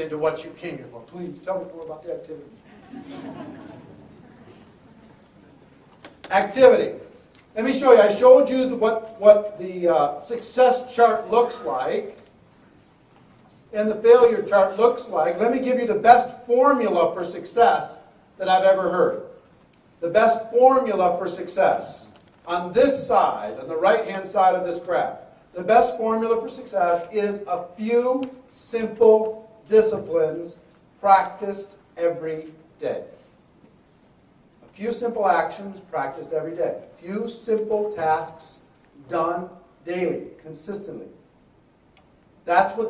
get into what you came here for. Please, tell me more about the activity. Activity. Let me show you. I showed you what the success chart looks like and the failure chart looks like. Let me give you the best formula for success that I've ever heard. The best formula for success. On this side, on the right-hand side of this graph, the best formula for success is a few simple disciplines practiced every day. A few simple actions practiced every day. A few simple tasks done daily, consistently. That's what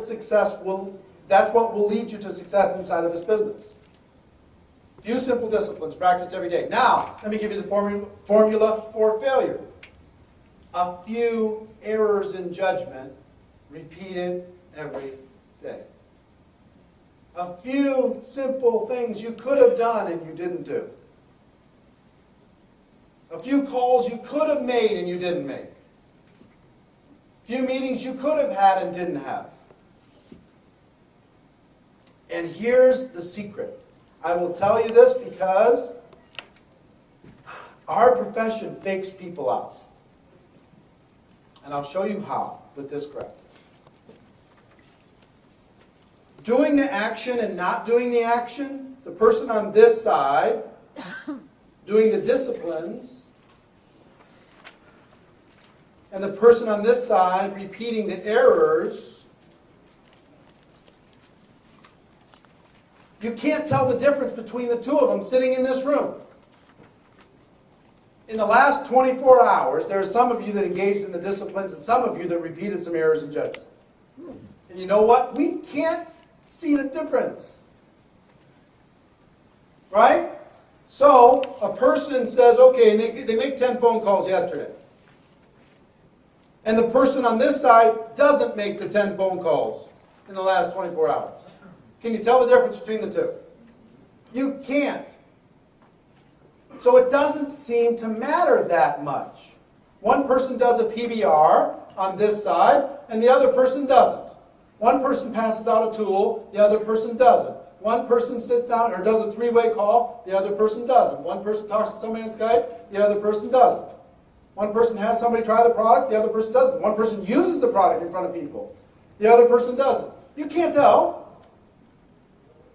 will lead you to success inside of this business. A few simple disciplines practiced every day. Now, let me give you the formula for failure. A few errors in judgment repeated every day. A few simple things you could have done and you didn't do. A few calls you could have made and you didn't make. A few meetings you could have had and didn't have. And here's the secret. I will tell you this because our profession fakes people out. And I'll show you how with this graph. Doing the action and not doing the action, the person on this side doing the disciplines, and the person on this side repeating the errors, you can't tell the difference between the two of them sitting in this room. In the last 24 hours, there are some of you that engaged in the disciplines and some of you that repeated some errors in judgment. And you know what? We can't see the difference. Right? So, a person says, okay, and they make 10 phone calls yesterday. And the person on this side doesn't make the 10 phone calls in the last 24 hours. Can you tell the difference between the two? You can't. So it doesn't seem to matter that much. One person does a PBR on this side, and the other person doesn't. One person passes out a tool, the other person doesn't. One person sits down or does a three-way call, the other person doesn't. One person talks to somebody on Skype, the other person doesn't. One person has somebody try the product, the other person doesn't. One person uses the product in front of people, the other person doesn't. You can't tell.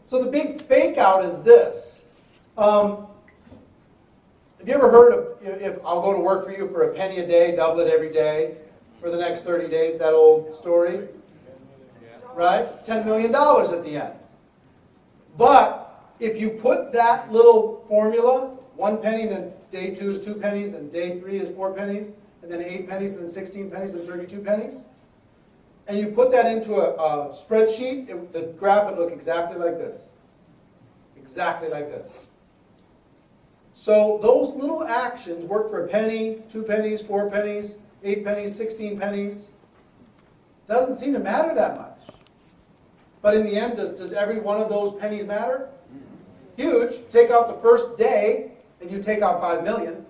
So the big fake out is this. Have you ever heard of, if I'll go to work for you for a penny a day, double it every day for the next 30 days, that old story? Right? It's $10 million at the end. But if you put that little formula, 1 penny, then day 2 is 2 pennies, and day 3 is 4 pennies, and then 8 pennies, and then 16 pennies, and 32 pennies, and you put that into a spreadsheet, the graph would look exactly like this. Exactly like this. So those little actions work for a penny, 2 pennies, 4 pennies, 8 pennies, 16 pennies. Doesn't seem to matter that much. But in the end, does every one of those pennies matter? Huge. Take out the first day, and you take out 5 million.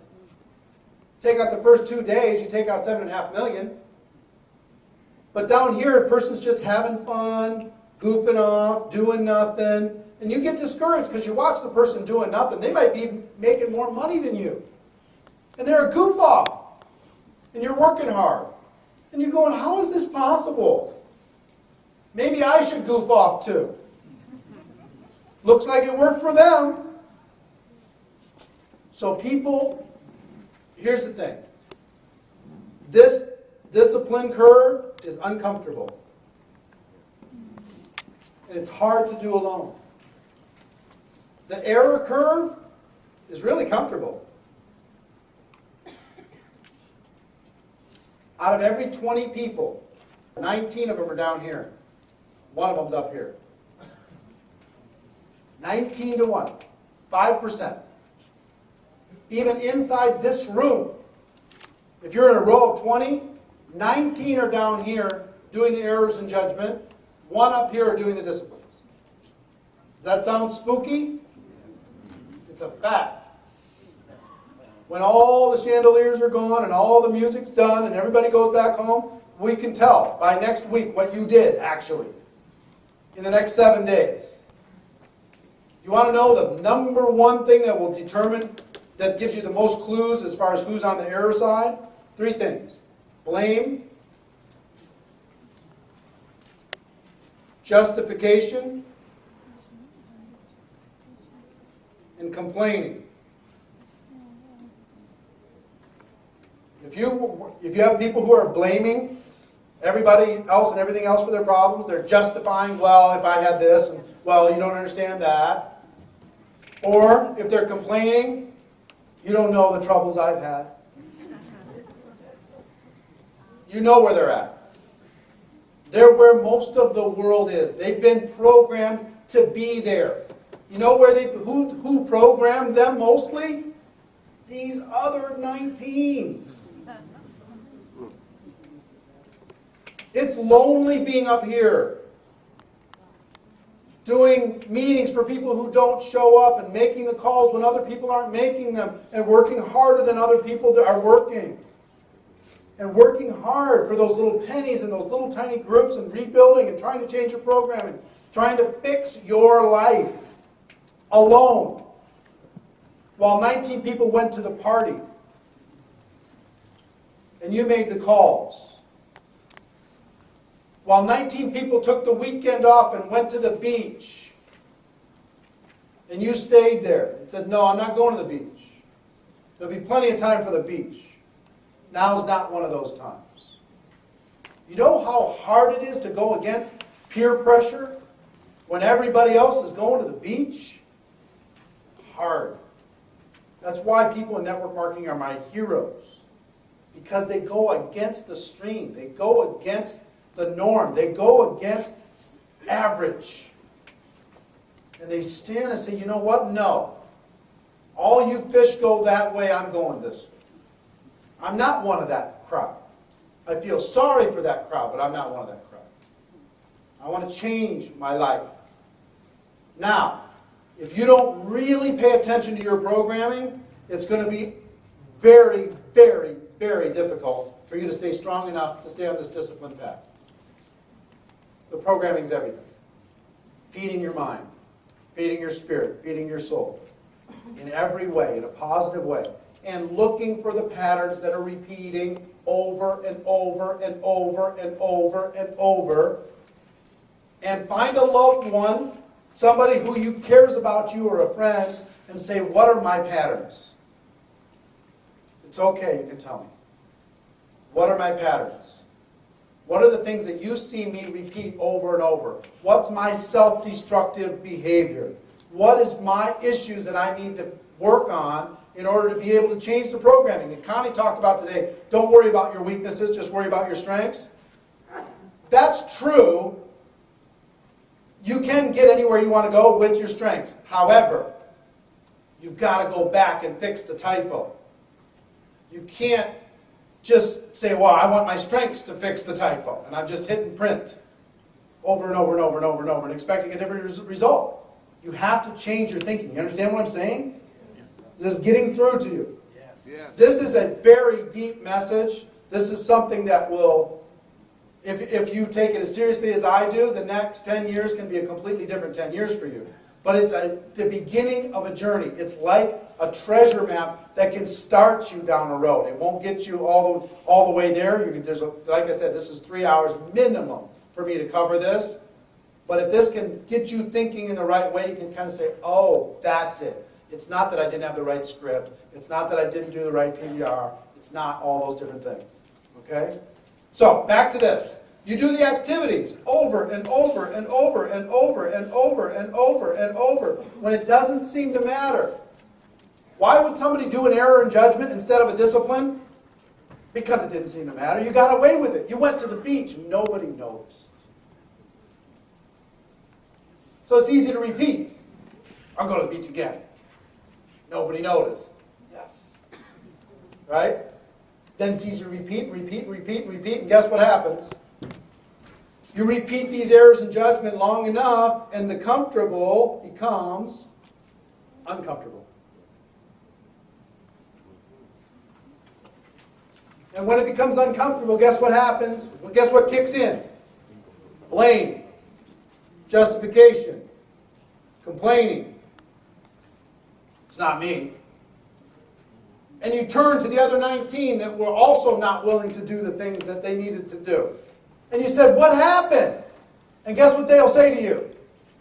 Take out the first 2 days, you take out 7.5 million. But down here, a person's just having fun, goofing off, doing nothing. And you get discouraged because you watch the person doing nothing. They might be making more money than you. And they're a goof off. And you're working hard. And you're going, how is this possible? Maybe I should goof off too. Looks like it worked for them. So people, here's the thing. This discipline curve is uncomfortable. And it's hard to do alone. The error curve is really comfortable. Out of every 20 people, 19 of them are down here. One of them's up here. 19 to 1. 5%. Even inside this room, if you're in a row of 20, 19 are down here doing the errors in judgment. 1 up here are doing the disciplines. Does that sound spooky? It's a fact. When all the chandeliers are gone and all the music's done and everybody goes back home, we can tell by next week what you did, actually. in the next 7 days. You want to know the number one thing that will determine, that gives you the most clues as far as who's on the error side? 3 things. Blame, justification, and complaining. If you have people who are blaming everybody else and everything else for their problems, they're justifying, well, if I had this, and well, you don't understand that. Or if they're complaining, you don't know the troubles I've had. You know where they're at. They're where most of the world is. They've been programmed to be there. You know where who programmed them mostly? These other 19. It's lonely being up here, doing meetings for people who don't show up and making the calls when other people aren't making them, and working harder than other people that are working. And working hard for those little pennies and those little tiny groups and rebuilding and trying to change your programming, trying to fix your life alone. While 19 people went to the party and you made the calls. While 19 people took the weekend off and went to the beach and you stayed there and said, no, I'm not going to the beach. There'll be plenty of time for the beach. Now's not one of those times. You know how hard it is to go against peer pressure when everybody else is going to the beach? Hard. That's why people in network marketing are my heroes. Because they go against the stream. They go against the norm. They go against average. And they stand and say, you know what? No. All you fish go that way, I'm going this way. I'm not one of that crowd. I feel sorry for that crowd, but I'm not one of that crowd. I want to change my life. Now, if you don't really pay attention to your programming, it's going to be very, very, very difficult for you to stay strong enough to stay on this disciplined path. The programming is everything. Feeding your mind, feeding your spirit, feeding your soul. In every way, in a positive way. And looking for the patterns that are repeating over and over and over and over and over. And find a loved one, somebody who you cares about you or a friend, and say, what are my patterns? It's okay, you can tell me. What are my patterns? What are the things that you see me repeat over and over? What's my self-destructive behavior? What is my issues that I need to work on in order to be able to change the programming? And Connie talked about today, don't worry about your weaknesses, just worry about your strengths. That's true. You can get anywhere you want to go with your strengths. However, you've got to go back and fix the typo. You can't just say, well, I want my strengths to fix the typo, and I'm just hitting print over and over and over and over and over and expecting a different result. You have to change your thinking. You understand what I'm saying? Is this getting through to you? Yes. This is a very deep message. This is something that will, if you take it as seriously as I do, the next 10 years can be a completely different 10 years for you. But it's the beginning of a journey. It's like a treasure map that can start you down a road. It won't get you all the way there. Like I said, this is 3 hours minimum for me to cover this. But if this can get you thinking in the right way, you can kind of say, oh, that's it. It's not that I didn't have the right script. It's not that I didn't do the right PDR. It's not all those different things. Okay? So, back to this. You do the activities over and over and over and over and over and over and over when it doesn't seem to matter. Why would somebody do an error in judgment instead of a discipline? Because it didn't seem to matter. You got away with it. You went to the beach and nobody noticed. So it's easy to repeat. I'll go to the beach again. Nobody noticed. Yes. Right? Then it's easy to repeat, and guess what happens? You repeat these errors in judgment long enough, and the comfortable becomes uncomfortable. And when it becomes uncomfortable, guess what happens? Well, guess what kicks in? Blame. justification, complaining. It's not me. And you turn to the other 19 that were also not willing to do the things that they needed to do. And you said, what happened? And guess what they'll say to you?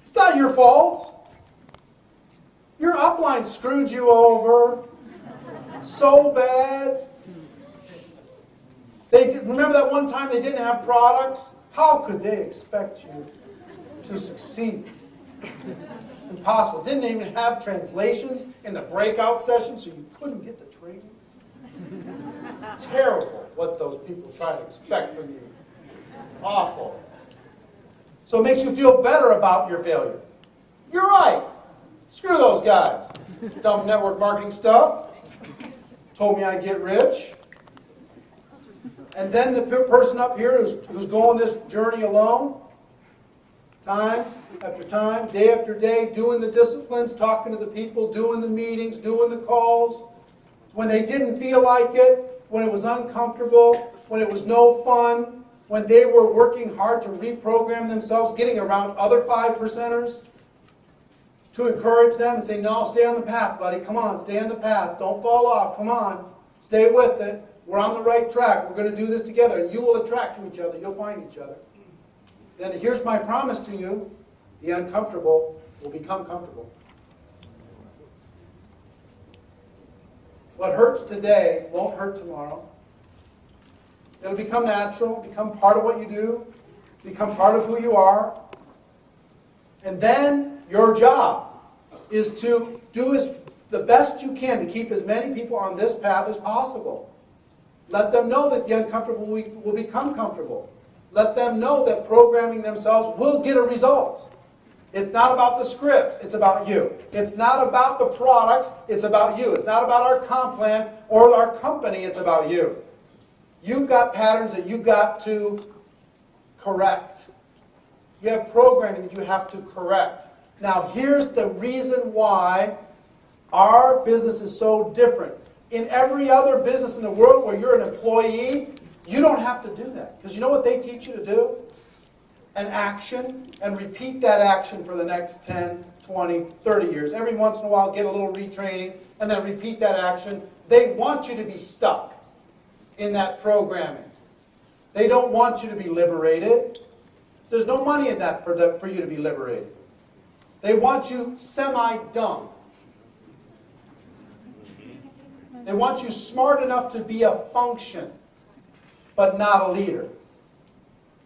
It's not your fault. Your upline screwed you over so bad. Remember that one time they didn't have products? How could they expect you to succeed? Impossible. Didn't even have translations in the breakout session, so you couldn't get the training. It's terrible what those people try to expect from you. Awful. So it makes you feel better about your failure. You're right. Screw those guys. Dumb network marketing stuff. Told me I'd get rich. And then the person up here who's going this journey alone, time after time, day after day, doing the disciplines, talking to the people, doing the meetings, doing the calls, when they didn't feel like it, when it was uncomfortable, when it was no fun, when they were working hard to reprogram themselves, getting around other 5%ers, to encourage them and say, no, stay on the path, buddy. Come on, stay on the path. Don't fall off. Come on. Stay with it. We're on the right track. We're going to do this together. And you will attract to each other. You'll find each other. Then here's my promise to you. The uncomfortable will become comfortable. What hurts today won't hurt tomorrow. It'll become natural, become part of what you do, become part of who you are. And then your job is to do the best you can to keep as many people on this path as possible. Let them know that the uncomfortable will become comfortable. Let them know that programming themselves will get a result. It's not about the scripts, it's about you. It's not about the products, it's about you. It's not about our comp plan or our company, it's about you. You've got patterns that you've got to correct. You have programming that you have to correct. Now, here's the reason why our business is so different. In every other business in the world where you're an employee, you don't have to do that. Because you know what they teach you to do? An action, and repeat that action for the next 10, 20, 30 years. Every once in a while, get a little retraining, and then repeat that action. They want you to be stuck in that programming. They don't want you to be liberated. There's no money in that for you to be liberated. They want you semi-dumb. They want you smart enough to be a function, but not a leader.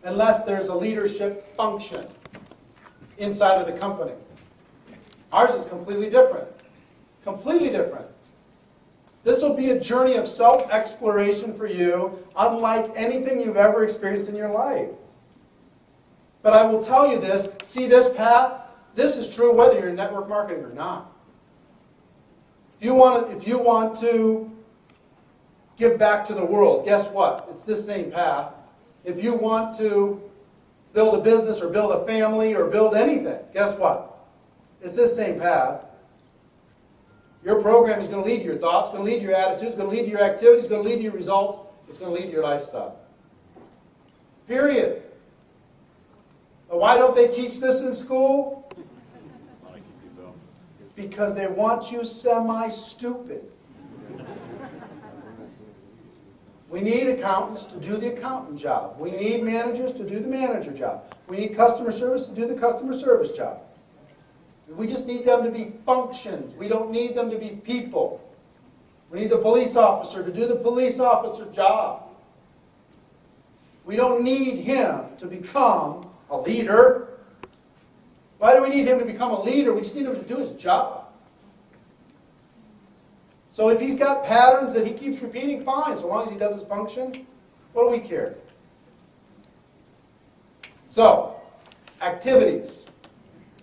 Unless there's a leadership function inside of the company. Ours is completely different. Completely different. This will be a journey of self-exploration for you, unlike anything you've ever experienced in your life. But I will tell you this, see this path? This is true whether you're in network marketing or not. If you want to give back to the world, guess what? It's this same path. If you want to build a business or build a family or build anything, guess what? It's this same path. Your program is going to lead to your thoughts, going to lead to your attitudes, going to lead to your activities, going to lead to your results. It's going to lead to your lifestyle. Period. Now, why don't they teach this in school? Because they want you semi-stupid. We need accountants to do the accountant job. We need managers to do the manager job. We need customer service to do the customer service job. We just need them to be functions. We don't need them to be people. We need the police officer to do the police officer job. We don't need him to become a leader. Why do we need him to become a leader? We just need him to do his job. So if he's got patterns that he keeps repeating, fine. So long as he does his function, what do we care? So, activities.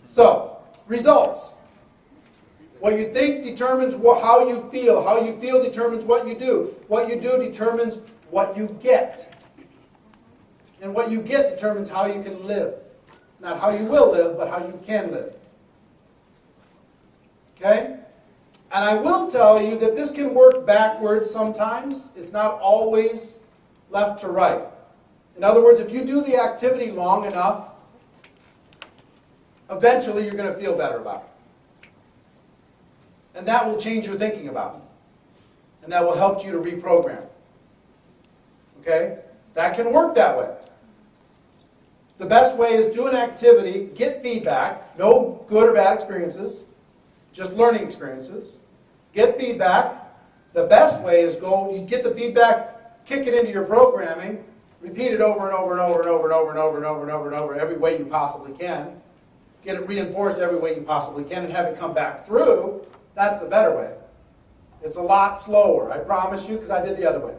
So, results. What you think determines how you feel. How you feel determines what you do. What you do determines what you get. And what you get determines how you can live. Not how you will live, but how you can live. Okay? And I will tell you that this can work backwards sometimes. It's not always left to right. In other words, if you do the activity long enough, eventually you're going to feel better about it. And that will change your thinking about it. And that will help you to reprogram. Okay? That can work that way. The best way is do an activity, get feedback, no good or bad experiences, just learning experiences. Get feedback. The best way is you get the feedback, kick it into your programming, repeat it over and over and over and over and over and over and over and over and over every way you possibly can. Get it reinforced every way you possibly can and have it come back through. That's the better way. It's a lot slower, I promise you, because I did the other way.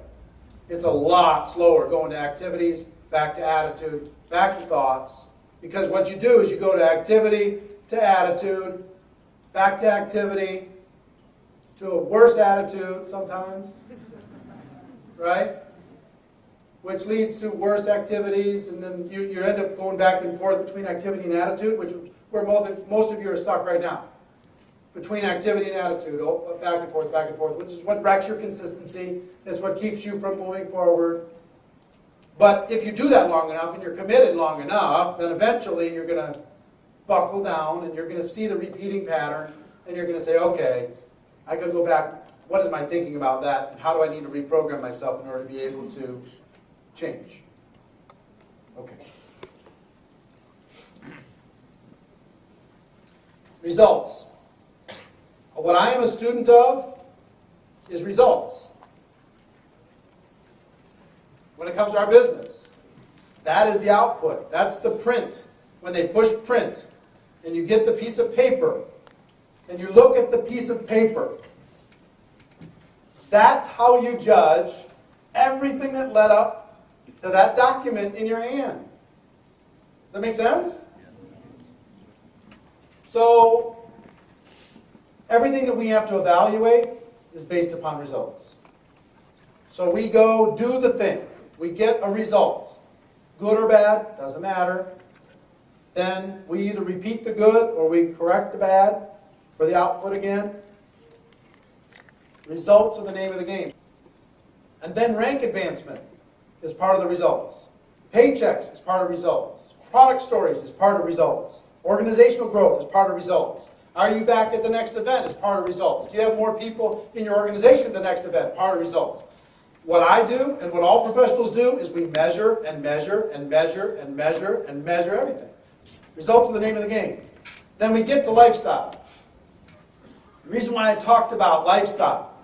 It's a lot slower going to activities, back to attitude, back to thoughts. Because what you do is you go to activity, to attitude, back to activity, to a worse attitude sometimes, right? Which leads to worse activities, and then you end up going back and forth between activity and attitude, which is where most of you are stuck right now. Between activity and attitude, back and forth, which is what wrecks your consistency. It's what keeps you from moving forward. But if you do that long enough and you're committed long enough, then eventually you're going to buckle down and you're going to see the repeating pattern and you're going to say, okay, I can go back. What is my thinking about that? And how do I need to reprogram myself in order to be able to change? Okay. Results. What I am a student of is results. When it comes to our business, that is the output. That's the print. When they push print and you get the piece of paper and you look at the piece of paper, that's how you judge everything that led up to that document in your hand. Does that make sense? So, everything that we have to evaluate is based upon results. So we go do the thing. We get a result. Good or bad, doesn't matter. Then we either repeat the good or we correct the bad for the output again. Results are the name of the game. And then rank advancement is part of the results. Paychecks is part of results. Product stories is part of results. Organizational growth is part of results. Are you back at the next event is part of results. Do you have more people in your organization at the next event? Part of results. What I do and what all professionals do is we measure and measure and measure and measure and measure everything. Results are the name of the game. Then we get to lifestyle. The reason why I talked about lifestyle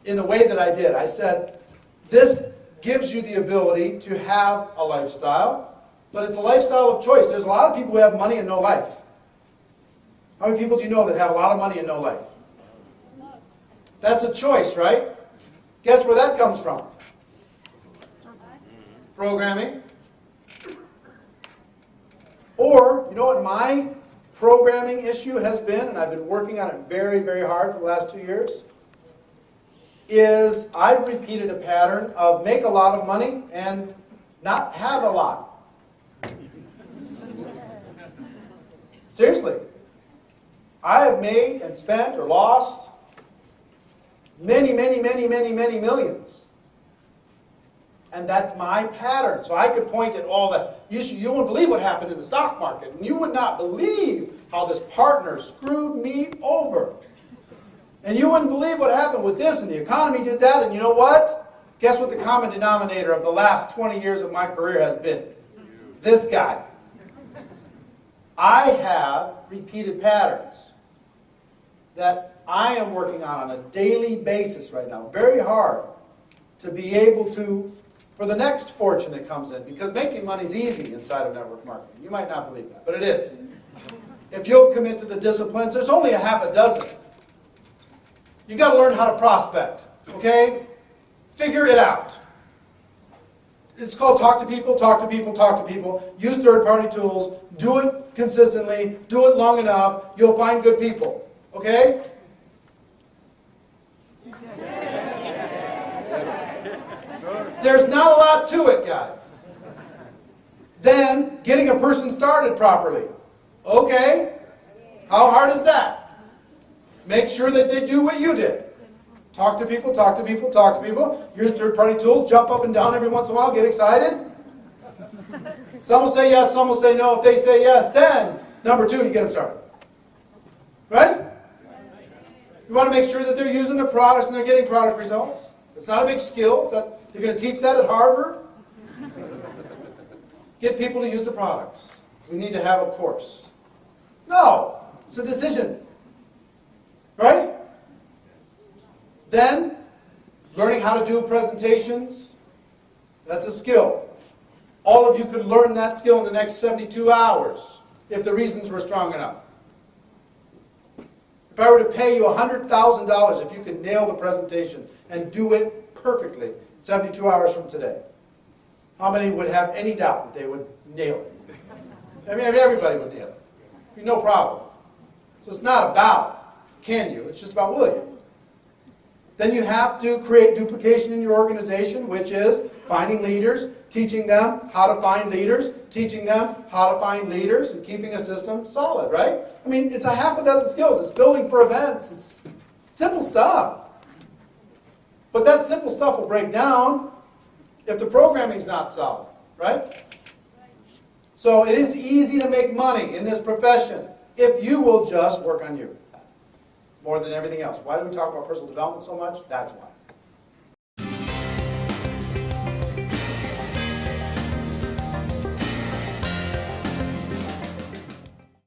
in the way that I did, I said this gives you the ability to have a lifestyle, but it's a lifestyle of choice. There's a lot of people who have money and no life. How many people do you know that have a lot of money and no life? That's a choice, right? Guess where that comes from? Programming. Or, you know what my programming issue has been, and I've been working on it very, very hard for the last 2 years, is I've repeated a pattern of make a lot of money and not have a lot. Seriously. I have made and spent or lost many, many, many, many, many millions. And that's my pattern. So I could point at all that. You wouldn't believe what happened in the stock market. And you would not believe how this partner screwed me over. And you wouldn't believe what happened with this, and the economy did that, and you know what? Guess what the common denominator of the last 20 years of my career has been? This guy. I have repeated patterns that I am working on a daily basis right now, very hard, to be able to, for the next fortune that comes in, because making money is easy inside of network marketing. You might not believe that, but it is. If you'll commit to the disciplines, there's only a half a dozen. You've got to learn how to prospect, okay? Figure it out. It's called talk to people, talk to people, talk to people. Use third-party tools. Do it consistently. Do it long enough. You'll find good people, okay? There's not a lot to it, guys. Then, getting a person started properly. Okay, how hard is that? Make sure that they do what you did. Talk to people, talk to people, talk to people. Use third-party tools. Jump up and down every once in a while. Get excited. Some will say yes, some will say no. If they say yes, then, number 2, you get them started. Right? You want to make sure that they're using the products and they're getting product results. It's not a big skill. You're going to teach that at Harvard? Get people to use the products. We need to have a course. No, it's a decision. Right? Then, learning how to do presentations, that's a skill. All of you could learn that skill in the next 72 hours if the reasons were strong enough. If I were to pay you $100,000 if you could nail the presentation and do it perfectly 72 hours from today, how many would have any doubt that they would nail it? I mean, everybody would nail it. No problem. So it's not about can you, it's just about will you. Then you have to create duplication in your organization, which is finding leaders, teaching them how to find leaders, teaching them how to find leaders, and keeping a system solid, right? I mean, it's a half a dozen skills. It's building for events. It's simple stuff. But that simple stuff will break down if the programming's not solid, right? So it is easy to make money in this profession if you will just work on you more than everything else. Why do we talk about personal development so much? That's why.